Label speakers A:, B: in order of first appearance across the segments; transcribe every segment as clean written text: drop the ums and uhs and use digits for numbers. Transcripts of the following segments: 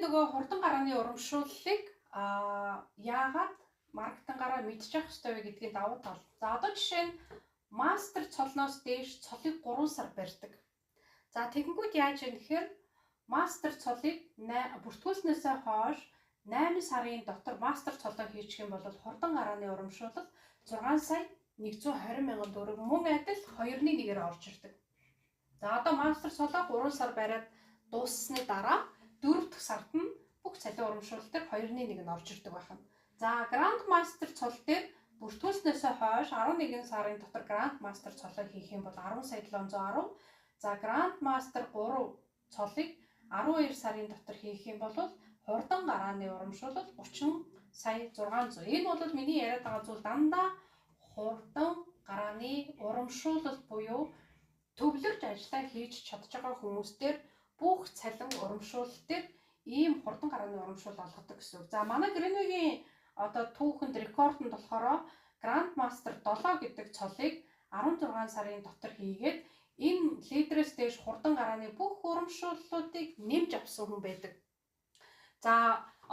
A: нөгөө хурдан гарааны урамшууллыг яагаад маркетингаараа мэдчих ёстой вэ гэдгийг давуу тал. За одоо жишээ нь мастер цолноос дээш цолыг 3 сар барьдаг. За тэгэнгүүт яаж юм гэхээр мастер цолыг бүртгүүлснээсээ хойш 8 сарын дотор мастер цолоо хийчих юм бол хурдан гарааны урамшуулал 6 сая 120 мянган төгрөг мөн адил 2-1-ээр орж ирдэг. За одоо мастер цолоо 3 сар бариад дууссаны дараа 4 дахь сард нь бүх цалин урамшуулал дээр 2-1 нь орж ирдэг байна. За гранд мастер цол дээр бүртгүүлснээсээ хойш 11 сарын дотор гранд мастер цолоо хийх юм бол 10 сая 710. За гранд мастер 3 цолыг 12 сарын дотор хийх юм бол хурдан гарааны урамшуулал 30 сая 600. Энэ бол миний яриад байгаа зүйл дандаа хурдан гарааны урамшуулал буюу төвлөрж ажиллаа хийж чадж байгаа хүмүүстээр бүх цалин урамшуулал дээр ийм хурдан гарааны урамшуул олгодог гэсэн үг. За манай Greenway-гийн одоо түүхэнд рекордонд болохоор Grand Master 7 гэдэг цолыг 16 сарын дотор хийгээд энэ лидерээс дээш хурдан гарааны бүх урамшууллуудыг нэмж авсан хүн байдаг. За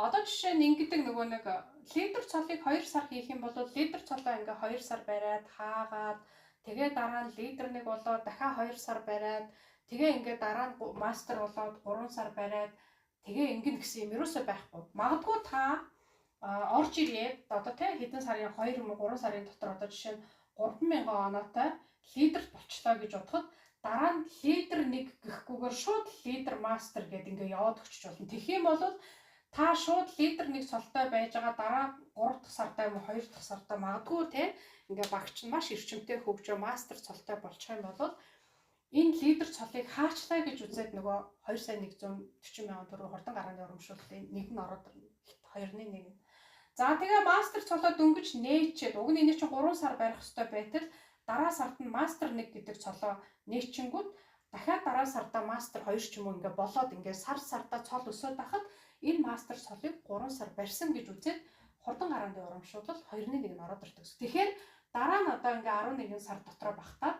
A: одоо жишээ нь ингэдэг нөгөө нэг лидер цолыг 2 сар хийх юм бол лидер цолоо ингээ 2 сар бариад хаагаад тэгээ дараа нь лидер нэг болоод дахиад 2 сар бариад тэгээ ингээ дараа нь мастер болоод 3 сар бариад тэгээ ингэн гэсэн юм ерөөсөй байхгүй. Магадгүй та орж ирээд одоо тэ хэдэн сарын 2 юм уу 3 сарын дотор одоо жишээ нь 3000 оноотой лидер болчлоо гэж бодоход дараа нь лидер 1 гэхгүйгээр шууд лидер мастер гэдэг ингээ яваад өгч болно. Тэгэх юм бол та шууд лидер 1 цолтой байж байгаа дараа 3 дахь сарда юм уу 2 дахь сарда магадгүй те ингээ багч нь маш эрчимтэй хөгжөө мастер цолтой болчих юм бол энэ лидер цолыг хаачлаа гэж үзээд нөгөө 2 сая 140 мянган төгрөг хурдан гарааны урамшууллын нэг нь ороод 2-1. За тэгээ мастер цолоо дөнгөж нээчээд уг нь энэ чинь 3 сар барих ёстой байтал дараа сард нь мастер 1 гэдэг цолоо нээчингүүд дахиад дараа сарда мастер 2 ч юм уу ингээ болоод ингээ сарда цол өсөд байхад энэ мастер цолыг 3 сар барьсан гэж үзээд хурдан гарааны урамшуулал 2-1 нь ороод ирдэг. Тэгэхээр дараа нь одоо ингээ 11 сар дотор багтаад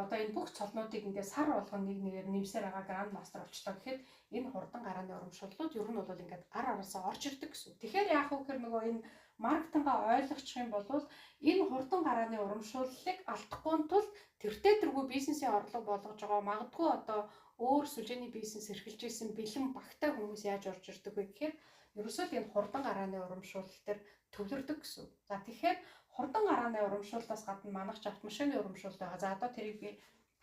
A: одоо энэ бүх цолнуудыг ингээ сар болгон нэг-нэгээр нэмсээр байгаа гранд мастер болчлоо гэхэд энэ хурдан гарааны урамшууллууд ер нь бол ингээд араасаа орж ирдэг гэсэн. Тэгэхээр яах вэ гэхээр нөгөө энэ маркетингаа ойлгочих юм бол энэ хурдан гарааны урамшууллыг алдахгүй тул тэртээ тэргүй бизнесийн орлого болгож байгаа магадгүй одоо өөр сүлжээний бизнес эрхэлж исэн бэлэн багтай хүмүүс яаж орж ирдэг вэ гэхээр ерөөсөө энэ хурдан гарааны урамшуулал дээр төвлөрдөг гэсэн. За тэгэхээр хурдан гарааны урамшууллаас гадна манайх ч автомашины урамшуул байгаа. За одоо тэрийг би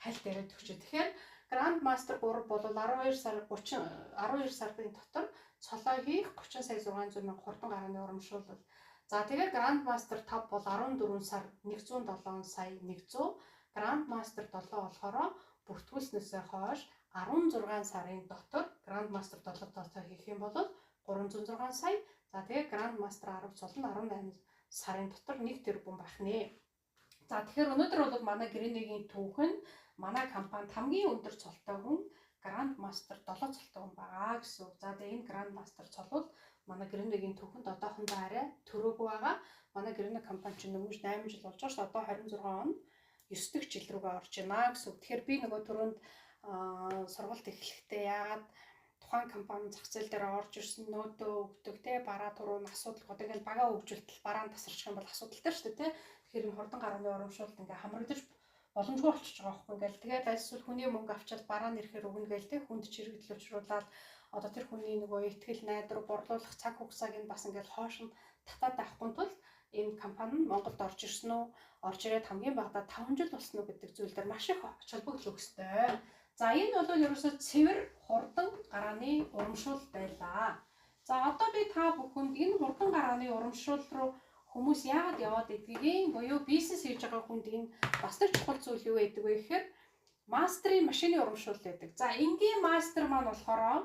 A: хальт яриад өгчээ. Тэгэхээр Grand Master 3 бол 12 сарын дотор цолоо хийх 30 сая 600 мянга хурдан гарааны урамшуулал. За тэгээд Grand Master 5 бол 14 сар 107 сая 100. Grand Master 7 болохоор бүртгүүлснээсээ хойш 16 сарын дотор Grand Master 7 цолоо хийх юм бол 306 сая. За тэгээд Grand Master 10 цол нь 18 сарын дотор 1 тэрбум байх нэ. За тэгэхээр өнөөдөр бол манай Greenway-гийн түүхэн манай компанид хамгийн өндөр цолтой хүн Grand Master 7 цолтой хүн байгаа гэсэн. За тэгээ энэ Grand Master цолууд манай Greenway-гийн түүхэнд одоохондоо арай төрөөгүй байгаа. Манай Greenway компани чинь дөнгөж 8 жил болж байгаа шүү. Одоо 26 он 9 дахь жил рүүгээ орж байна гэсэн. Тэгэхээр би нөгөө түрүүнд сургалт эхлэхдээ яагаад тухайн компани зах зээл дээр орж ирсэн нөөдөө өгдөг те бараа туруу нь асуудал гоо тэгэл бага хөгжөлтөл бараанд тасарчих юм бол асуудалтай шүү дээ те. Тэгэхээр энэ хурдан гарааны урамшуулалт ингээ хамрагдаж боломжгүй болчихж байгаа байхгүй ингээл тэгээд альсвал хүний мөнгө авчаад бараа нэрхээр өгнө гээл те хүнд чирэгдэл учруулаад одоо тэр хүний нөгөө ихтгэл найдвар борлуулах цаг хугацааг нь бас ингээл хоош нь татаад байхгүй тул энэ компани нь Монголд орж ирсэн үү орж ирээд хамгийн багадаа 5 жил болсон уу гэдэг зүйл дээр маш их ач холбогдол өгстэй. За энэ бол ерөөсөө цэвэр хурдан гарааны урамшуулал байлаа. За одоо би та бүхэнд энэ хурдан гарааны урамшуулал руу хүмүүс яагаад яваад идгийг буюу бизнес хийж байгаа хүнд энэ бас тэр чухал зүйл юу байдаг вэ гэхээр мастерын машины урамшуулал байдаг. За энгийн мастер маань болохоор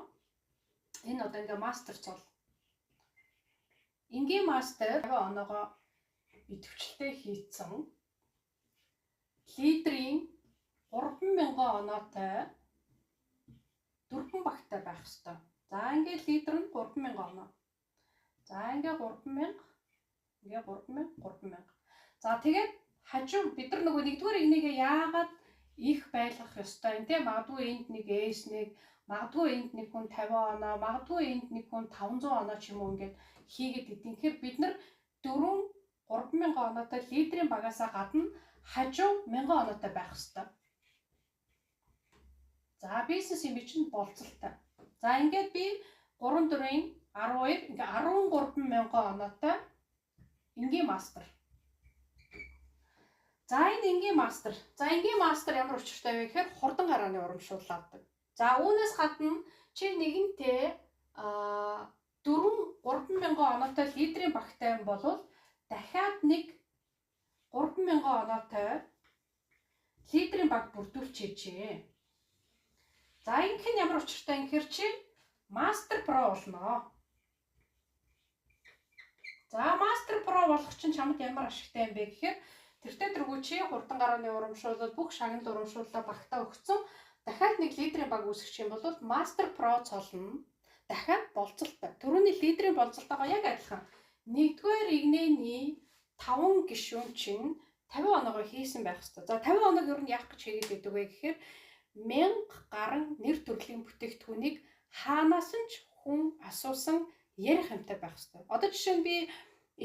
A: энэ одоо ингээ мастер цол. Энгийн мастер оноогоо идэвхжлтэй хийцэн литрийн 3000 оноотой 4 багтай байх ёстой. За ингээд литр нь 3000 оноо. За ингээд 3000 3000. За тэгээд хажуу бид нар нөгөө нэгдүгээр энийг яагаад их байлгах ёстой юм те магадгүй энд нэг S1 Магадгүй энд нэг хүн 50 оноо, магадгүй энд нэг хүн 500 оноо ч юм уу ингээд хийгээд идэв. Тэгэхээр бид нар 3000 оноотой лидерийн багаасаа гадна хажуу 1000 оноотой байх хэрэгтэй. За бизнес юм чинь болцолтой. За ингээд би 3 4-ийн 12 ингээ 13000 оноотой энгийн мастер. За энэ энгийн мастер. За энгийн мастер ямар учиртай вэ гэхээр хурдан гарааны урамшуул авдаг. За үүнээс гадна чи нэгэнтээ 3000 оноотой лидерийн багтай юм бол дахиад нэг 3000 оноотой лидерийн баг бүрдүүлж хийжээ. За ингэх нь ямар учиртай юм гэхээр чи мастер про болно. За мастер про болох чинь чамд ямар ашигтай юм бэ гэхээр тэртээ дэргүү чи хурдан гарааны урамшуулал бүх шагнал урамшууллаа багтаа өгсөн. Дахиад нэг лидерийн баг үүсгэх юм бол мастер про цолно. Дахиад болцолтой. Түрүүний лидерийн болцолтойгоо яг адилхан. Нэгдүгээр игнэний 5 гишүүн чинь 50 оноогоо хийсэн байх хэрэгтэй. За 50 оног ер нь яах гэж хийгээд байдаг вэ гэхээр 1000 гаруй нэр төрлийн бүтээгдэхүүнийг хаанаас нь ч хүн асуусан ярих юмтай байх хэрэгтэй. Одоо жишээ нь би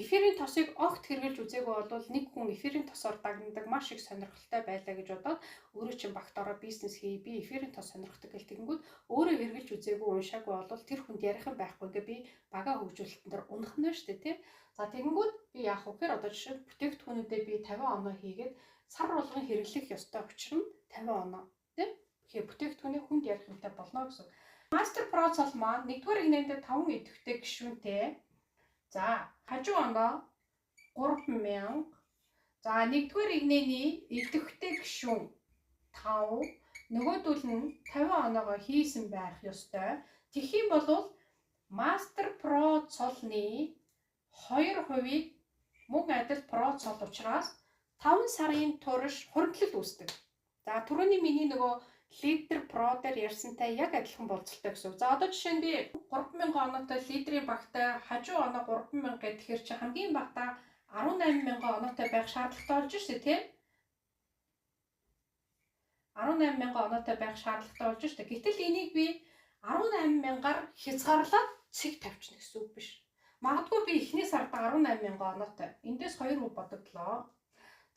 A: эфирийн тосыг огт хэрэгжилж үзээгүй бол нэг хүн эфирийн тосоор дагнадаг маш их сонирхолтой байлаа гэж бодоод өөрөө чинь багт ороо бизнес хий, би эфирийн тос сонирхдаг гэл тэгэнгүүт өөрөө хэрэгжилж үзээгүй уншаагүй бол тэр хүнд ярих юм байхгүй ингээ би бага хөгжүүлэлтэн дээр унах нь шүү дээ тий. За тэгэнгүүт би яах вэ гэхээр одоо жишээ нь бүтээгдэхүүнүүдээ би 50 оноо хийгээд сар болгон хэрэглэх ёстой учир нь 50 оноо тий. Тэгэхээр бүтээгдэхүүний хүнд ярих юмтай болно гэсэн. Мастер про цол маань нэгдүгээр игнэндээ 5 идэвхтэй гишүүнтэй. За хажуу оноо 3000. За нэгдүгээр игнэний идэвхтэй гишүүн 5, нөгөөдөл нь 50 оноогоо хийсэн байх ёстой. Тэгэх юм бол мастер про цолны 2%-ийг мөн адил про цол учраас 5 сарын турш хуримтлал үүсдэг. За түрүүний миний нөгөө лидер про дээр ярьсантай яг адилхан болцолтой гэсэн. За одоо жишээ нь би 3000 оноотой лидерийн багтай хажуу оноо 3000 гэхээр чи хамгийн багтаа 18000 оноотой байх шаардлагатай болж шүү дээ тий. 18000 оноотой байх шаардлагатай болж шүү дээ. Гэтэл энийг би 18000-аар хязгаарлаад цэг тавьчихна гэсэн үг биш. Магадгүй би эхний сард 18000 оноотой. Эндээс 2% бодогдлоо.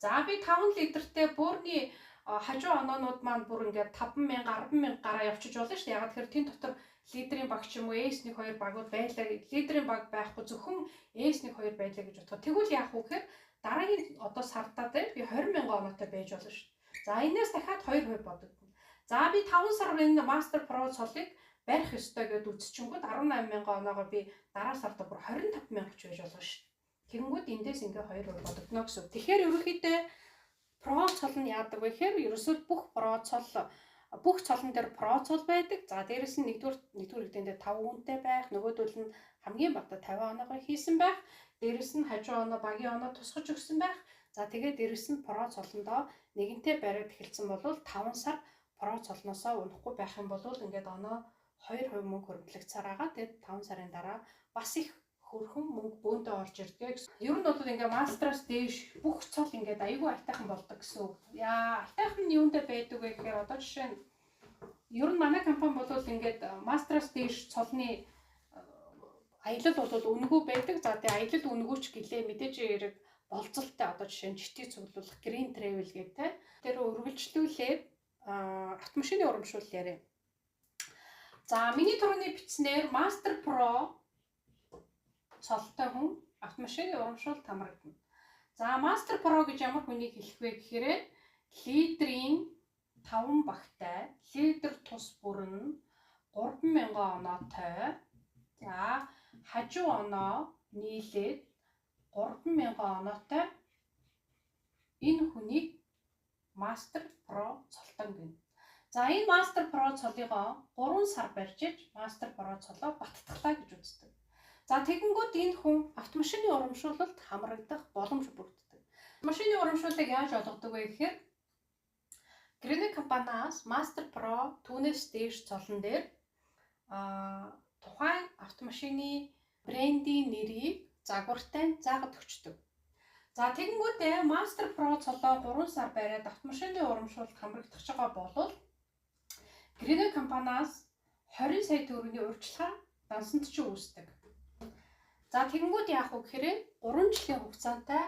A: За би 5 лидертэй бөөрийн хажуу оноонууд маань бүр ингээд 5000 10000 гараа явчих болно шүү дээ. Ягаад тэгэхээр тэн дотор лидерийн баг ч юм уу S1 2 багууд байлаа. Лидерийн баг байхгүй зөвхөн S1 2 байлаа гэж бодоход тэгвэл яах вэ гэхээр дараагийн одоо сартаа дээр би 20000 оноотой байж болно шүү дээ. За энэс дахиад 2% бодогдно. За би 5 сар энэ мастер про цолыг барих ёстой гэдээ үзчихэнгүүт 18000 оноогоо би дараа сарда бүр 25000 ч байж болно шүү дээ. Тэгэнгүүт эндээс ингээ 2% бодогдно гэсэн. Тэгэхээр ерөнхийдөө про цол нь яадаг вэ гэхээр ерөөсөө бүх цолон дээр про цол байдаг. За дээрэс нь нэгдүгээр хэдэндээ 5 үнэтэй байх, нөгөөдөл нь хамгийн багадаа 50 оноогоо хийсэн байх, дээрэс нь хажуу оноо багийн оноо тусгаж өгсөн байх. За тэгээд дээрэс нь про цолондоо нэгэнтээ бариад эхэлсэн бол 5 сар про цолноосоо унахгүй байх юм бол ингээд оноо 2% мөнгө хөрөнгөлөгцөөраагаа тэгээд 5 сарын дараа бас их хөрхөн мөнгө бөөндөө орж ирдэг гэсэн. Ер нь бол ингээ мастераас дээш бүх цол ингээд аюулгүй айтайхан болдог гэсэн үг. Яа, айтайхан нь юундэ байдаг вэ гэхээр одоо жишээ нь ер нь манай компани бол ингээд мастераас дээш цолны аялал бол үнэгүй байдаг. За тэгээ аялал үнэгүйч гэлээ мэдээж хэрэг болцолтой одоо жишээ нь житгий цуглуулах green travel гэдэг тэр үргэлжлүүлээд автомашины урамшуул яриа. За миний түрүүний бичснээр мастер про цолтой хүн автомашины урамшуулалт хамрагдана. За мастер про гэж ямар хүнийг хэлэх вэ гэхээр лидерийн 5 багтай, лидер тус бүрэн 3000 оноотой. За хажуу оноо нийлээд 3000 оноотой энэ хүнийг мастер про цолтон гэнэ. За энэ мастер про цолыгоо 3 сар барьж иж мастер про цолоо баттглаа гэж үздэг. За тэгэнгүүт энэ хүн автомашины урамшуулалт хамрагдах боломж бүрддэг. Машины урамшууллыг яаж олгодог вэ гэхээр Гринэ компаниас мастер про түүнээс дээш цолон дээр тухайн автомашины брендийн нэрийг загвартай заагаад өгчдөг. За тэгэнгүүтээ мастер про цолоо 3 сар бариад автомашины урамшуулалт хамрагдах байгаа бол Гринэ компаниас 20 сая төгрөгийн урьдчилгаа дансанд ч үүсдэг. За тэгэнгүүт яах вэ гэхээр 3 жилийн хугацаантай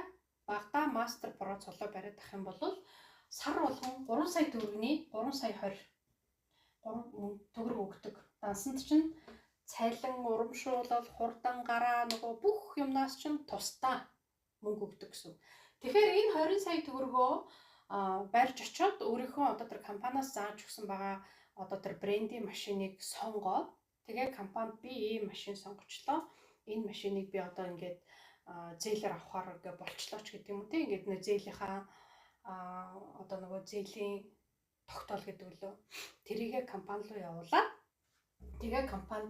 A: багада Master Pro цолоо бариад ах юм бол сар болгон 3 сая төгрөгийн 3 сая 20 төгрөг өгдөг. Дансанд чинь цайлан урамшуулал, хурдан гараа нөгөө бүх юмнаас чинь тусдаа мөнгө өгдөг гэсэн. Тэгэхээр энэ 20 сая төгрөгөө барьж очиод өөрийнхөө одоо тэр компаниас зааж өгсөн байгаа одоо тэр брендийн машиныг сонгоод тэгээ компанид би ийм машин сонгочлоо. Энэ машиныг би одоо ингээд зээлээр авахаар ингээ болчлоо ч гэдэг юм үү те. Ингээд нөө зээлийнхаа одоо нөгөө зээлийн тогтоол гэдэг үлээ. Тэрийгэ компани руу явуулаад тэгээ компани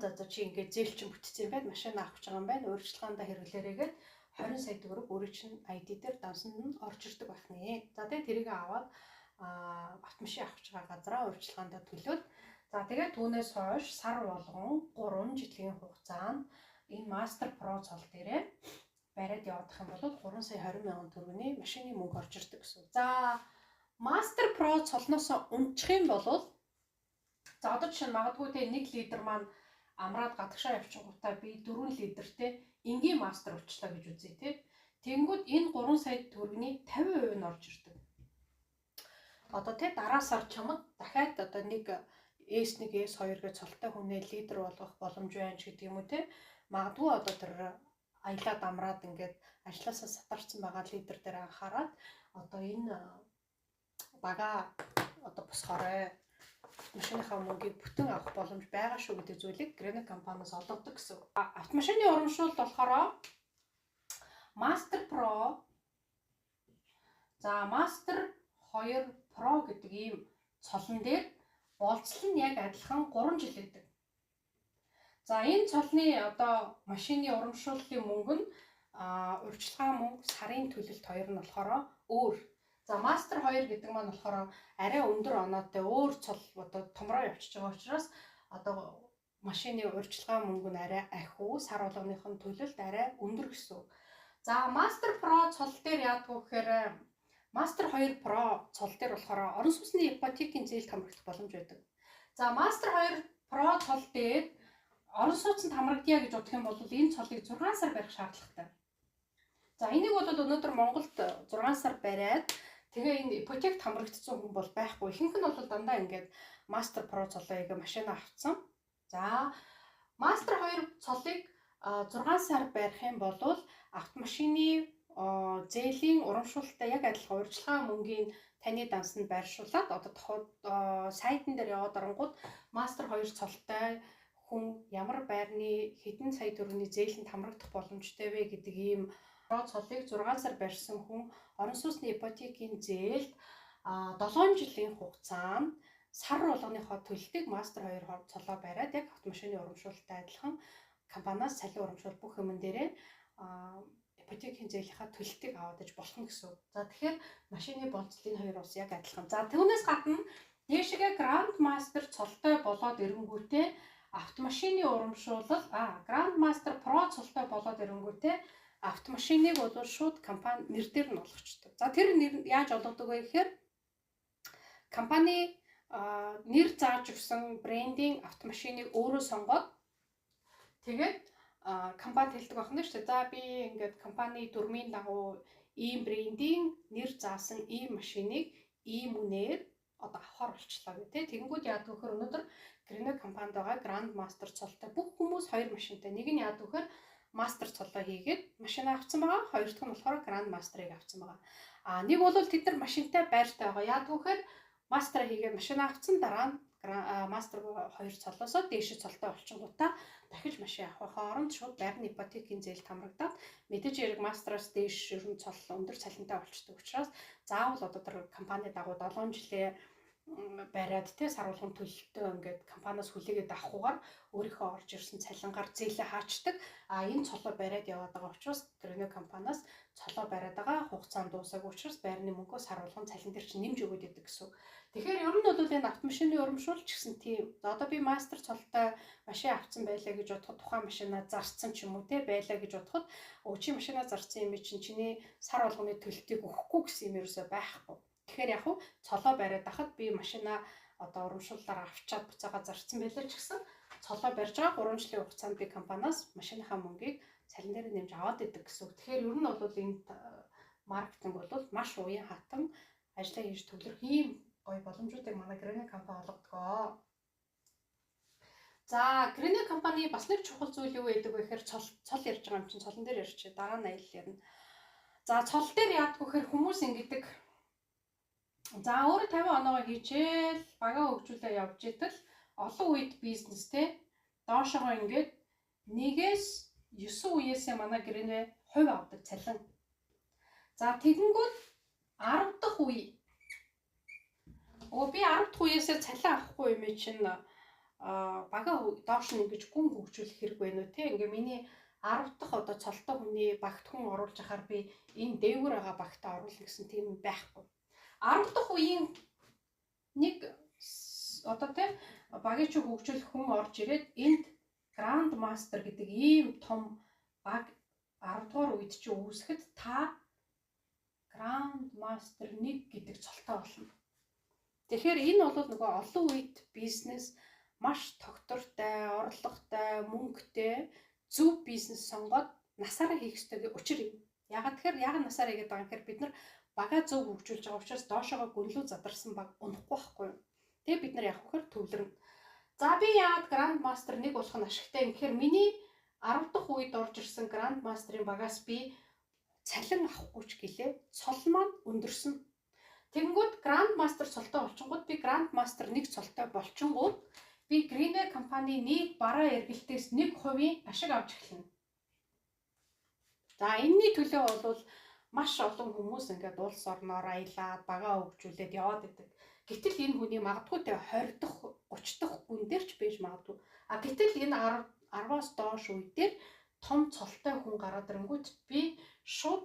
A: за чи ингээд зээл чинь бүтцсэн байд машин авах гэж байгаа юм байна. Урьдчилгаандаа хэрэглээрээгээд 20 сая төгрөг өөрөө чинь ID дээр дансанд нь орж ирдэг байх нэ. За тэгээ тэрийг аваад автомашин авах гэж байгаа газараа урьдчилгаандаа төлөөд за тэгээ түүнээс хойш сар болгон 3 жилийн хугацаанд энэ Master Pro цол дээрээ бариад явах юм бол 3 сая 20 мянган төгрөгийн машины мөнгө орж ирдэг гэсэн. За Master Pro цолноос унчих юм бол за одоо жишээ нь магадгүй те 1 литр маань амраад гадагшаа явчихгуудаа би 4 литртэй энгийн мастер өчлөө гэж үзье те. Тэнгүүд энэ 3 сая төгрөгийн 50% нь орж ирдэг. Одоо те дараа сар чамд дахиад одоо нэг S1 S2 гэж цолтой хүнээ лидер болгох боломж байна ч гэдэг юм уу те. Магадгүй одоо тэр аялаад амраад ингээд ажилласаа сатарсан байгаа лидер дээр анхаарад одоо энэ бага одоо босхорой машиныхаа мөнгийг бүтэн авах боломж байгаа шүү гэдэг зүйлийг Granite компаниас олгодог гэсэн. Автомашины урамшуулалт болохоор Master Pro за Master 2 Pro гэдэг ийм цолон дээр болцол нь яг адилхан 3 жил гэдэг. За энэ цолны одоо машины урамшууллын мөнгө нь урьдчилгаа мөнгө сарын төлөлт хоёр нь болохоор өөр. За Master 2 гэдэг маань болохоор арай өндөр оноотой өөр цол одоо томроо явчихж байгаа учраас одоо машины урьдчилгаа мөнгө нь арай ахиу, сар болгоныхын төлөлт арай өндөр гэсэн. За Master Pro цол дээр яадаг вэ гэхээр Master 2 Pro цол дээр болохоор орон сууцны ипотекийн зээлд хамрагдах боломж байдаг. За Master 2 Pro цол дээр орон сууцнд хамрагдъя гэж бодох юм бол энэ цолыг 6 сар барих шаардлагатай. За энийг бол өнөөдөр Монголд 6 сар бариад тэгээ энэ ипотект хамрагдсан хүн бол байхгүй. Ихэнх нь бол дандаа ингээд Master Pro цолыг машина авцсан. За Master 2 цолыг 6 сар барих юм бол автомашины зээлийн урамшуулалтаа яг адилхан урьдчилгаа мөнгийн таны дансанд байршуулад одоо сайтн дээр яваад орongууд Master 2 цолтой хүн ямар байрны хэдэн сая төгрөгийн зээлэнд хамрагдах боломжтой вэ гэдэг ийм цолыг 6 сар барьсан хүн орон сууцны ипотекийн зээлд 7 жилийн хугацаанд сар болгоныхоо төлөлтийг Master 2 цолоо бариад яг автомашины урамшуулалттай адилхан компаниас цалин урамшуул бүх юм дээрээ ипотекийн зээлийнхаа төлөлтийг аваад иж болох нь гэсэн. За тэгэхээр машины болцлын хоёр ус яг адилхан. За түүнээс гадна дээшгээ Grand Master цолтой болоод ирэнгүүтээ автомашины урамшуулал Grand Master Pro цолтой болоод ирэнгүүтээ автомашиныг бол шууд компани нэр дээр нь олгочдөг. За тэр нэр яаж олгодог вэ гэхээр компани нэр зааж өгсөн брендинг автомашиныг өөрөө сонгоод тэгээд компанид хэлдэг байх нь шүү дээ. За би ингээд компани дүрмийн дагуу ийм брендинг нэр заасан ийм машиныг ийм үнээр одоо авахар болчлоо гэдэг. Тэгэнгүүт яадаг вөхөр өнөөдөр Granite компанид байгаа Grand Master цолтой бүх хүмүүс хоёр машинтай. Нэг нь яадаг вөхөр Master цолоо хийгээд машин авцсан байгаа. Хоёр дахь нь болохоор Grand Master-ыг авцсан байгаа. Нэг бол тэд нар машинтай байртай байгаа. Яадаг вөхөр Master хийгээд машин авцсан дараа нь Master 2 цолоосоо дээш цолтой болчихгоотаа дахиж машин авахын оронд шууд байрны ипотекийн зээлд хамрагдаад мэдээж хэрэг Master-аас дээш ерөн цол өндөр цалинтай болчихдог учраас заавал одоо тэр компани дагуу 7 жилээ бариад те сар болгон төлөлтөө ингээд компаниас хүлээгээд авахгүйгээр өөрийнхөө орж ирсэн цалингаар зээлээ хаачдаг. Энэ цолоо бариад яваад байгаа учраас Granite компаниас цолоо бариад байгаа хугацаанд дуусаагүй учраас байрны мөнгөө сар болгон цалин дээр чинь нэмж өгöd идэг гэсэн. Тэгэхээр ер нь бол энэ автомашины урамшуулч гэсэн тийм. Одоо би Master цолтой машин авцсан байлаа гэж бодоход тухайн машинаа зарцсан ч юм уу те байлаа гэж бодоход чи машинаа зарцсан юм чинь чиний сар болгоны төлөлтийг өгөхгүй гэсэн юм ерөөсөй байхгүй. Тэгэхээр яг хуу цолоо бариад ахад би машинаа одоо урамшууллаар авчаад буцаага зарцсан байлаа ч гэсэн цолоо барьж байгаа 3 жилийн хугацаанд би компаниас машиныхаа мөнгийг цалин дээр нэмж аваад идэг гэсэн үг. Тэгэхээр ер нь бол энэ маркетинг бол маш уян хатан ажиллаа хийж төвлөрөх ийм гоё боломжуудыг манай Greener компани олгодог. За, Greener компани бас нэг чухал зүйл юу байдаг вэ гэхээр цол ярьж байгаа юм чинь цолон дээр ярьчих. Дараа нь аялал ярина. За, цол дээр яадаг вэ гэхээр хүмүүс ингэдэг. За, өөрөө 50 оноогоо хийжээл багаа хөгжүүлээ явж итэл олон үед бизнестэй доошогоо ингээд 1-ээс 9 үеэсээ манай Greener хувь авдаг цалин. За, тэгэнгүүт 10 дахь үе. Би 10 дахь үеэсээ цалин авахгүй юм чинь багаа доош нь ингэж гүн хөгжүүлэх хэрэг байна уу те. Ингээ миний 10 дахь одоо цолтой хүний багт хүн оруулж ахаар би энэ дээгүүр байгаа багтаа оруулах гэсэн тийм байхгүй. 10 дахь үеийн нэг одоо те багийг ч хөгжүүлэх хүн орж ирээд энд Grand Master гэдэг ийм том баг 10 дугаар үед чи үүсгэхэд та Grand Master 1 гэдэг цолтой болно. Тэгэхээр энэ бол нөгөө олон үед бизнес маш тогтвортой, орлоготой, мөнгөтэй зөв бизнес сонгоод насаараа хийх ёстойг учир юм. Ягаад насаараа хийгээд байгаа юм гэхээр бид нар багаа зөв хөгжүүлж байгаа учраас доошоогоо гүнлүү задарсан баг унахгүй байхгүй юу. Тэгээ бид нар явах гэхээр төвлөрнө. За би яагаад Grand Master 1 болох нь ашигтай юм гэхээр миний 10 дахь үед орж ирсэн Grand Master-ын багаас би цалин авахгүй ч гэлээ цол маань өндөрсөн. Тэгэнгүүт Grand Master цолтой болчингууд би Grand Master 1 цолтой болчингууд би Greener компани нийт бараа эргэлтээс 1% ашиг авч эхэлнэ. За энэний төлөө бол маш олон хүмүүс ингээд улс орноор аялаад багаа хөгжүүлээд яваад идэг. Гэтэл энэ хүний магадгүй тэ 20 дахь 30 дахь гүн дээр ч байж магадгүй. Гэтэл энэ 10-аас доош үе дээр том цолтой хүн гараад ирэнгүүт би шууд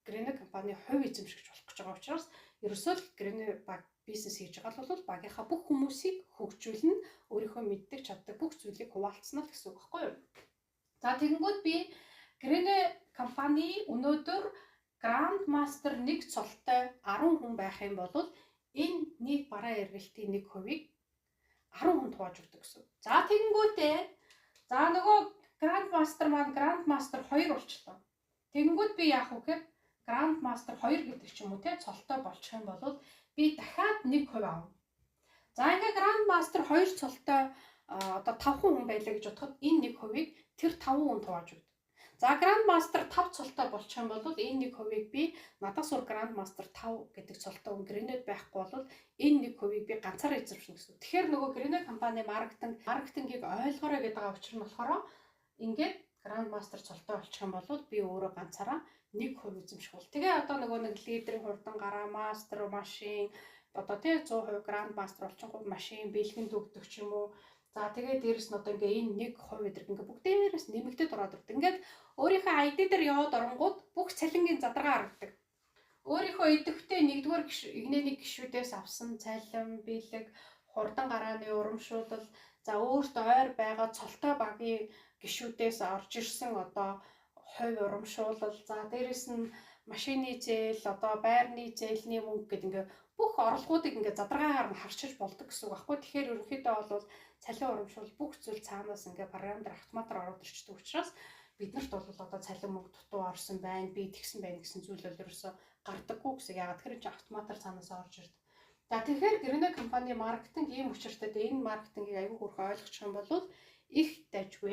A: Greener компани хувь эзэмшигч болох гэж байгаа учраас ерөөсөө л Greener баг бизнес хийж байгаа бол багийнхаа бүх хүмүүсийг хөгжүүлнэ, өөрийнхөө мэддэг чаддаг бүх зүйлийг хуваалцсан л гэсэн үг байхгүй юу? За тэгэнгүүт би Greener компани өнөөдөр Grand Master 1 цолтой 10 хүн байх юм бол энэ нийт бараа эргэлтийн 1%-ийг 10 хүн хувааж өгдөг гэсэн. За тэгэнгүүтээ нөгөө Grand Master маань Grand Master 2 болчлоо. Тэгэнгүүт би яах вэ гэхээр Grand Master 2 гэдэг ч юм уу те цолтой болчих юм бол би дахиад 1% авна. За ингээ Grand Master 2 цолтой одоо 5 хүн байлаа гэж бодоход энэ 1%-ийг тэр 5 хүн хувааж өгдөг. За Grand Master 5 цолтой болчих юм бол энэ 1%-ийг би надаас өөр Grand Master 5 гэдэг цолтой хүн Greener байхгүй бол энэ 1%-ийг би ганцаараа эзэмшнэ гэсэн. Тэгэхээр нөгөө Greener компани маркетингийг ойлгоорой гэдэг учир нь болохоор ингээд Grand Master цолтой болчих юм бол би өөрөө ганцаараа 1% эзэмших бол. Тэгээ одоо нөгөө нэг лидерийн хурдан гараа, мастер машин одоо тий 100% Grand Master болчихгүй машин бэлгэнд өгдөг ч юм уу. За тэгээ дээрэс нь одоо ингээ энэ 1% эдэрг ингээ бүгдээрээс нэмэгдээд ороод ирдэг. Ингээд өөрийнхөө ID дээр яваад оронгууд бүх цалингийн задаргаа харагдаг. Өөрийнхөө идэвхтэй 1-р игнэний гишүүдээс авсан цалин, бэлэг, хурдан гарааны урамшуулал, за өөрт ойр байгаа цолтой багийн гишүүдээс орж ирсэн одоо хувь урамшуулал, за дээрэс нь машины зээл, одоо байрны зээлний мөнгө гэдэг ингээ бүх орлогуудыг ингээ задаргаагаар нь харчиж болдог гэсэн үг байхгүй. Тэгэхээр ерөнхийдөө бол цалин урамшуул бүх зүйл цаанаас ингээ програм дээр автоматар ороод ирчихдэг учраас биднэрт бол одоо цалин мөнгө дутуу орсон байна, би тэгсэн байна гэсэн зүйл бол ерөөсөө гардаггүй гэсэн. Ягаад тэгэхээр чи автоматар цаанаас орж ирдэг. За тэгэхээр Greener компани маркетинг ийм учиртай. Энэ маркетингийг аягүй хөрх ойлгочих юм бол их дажгүй.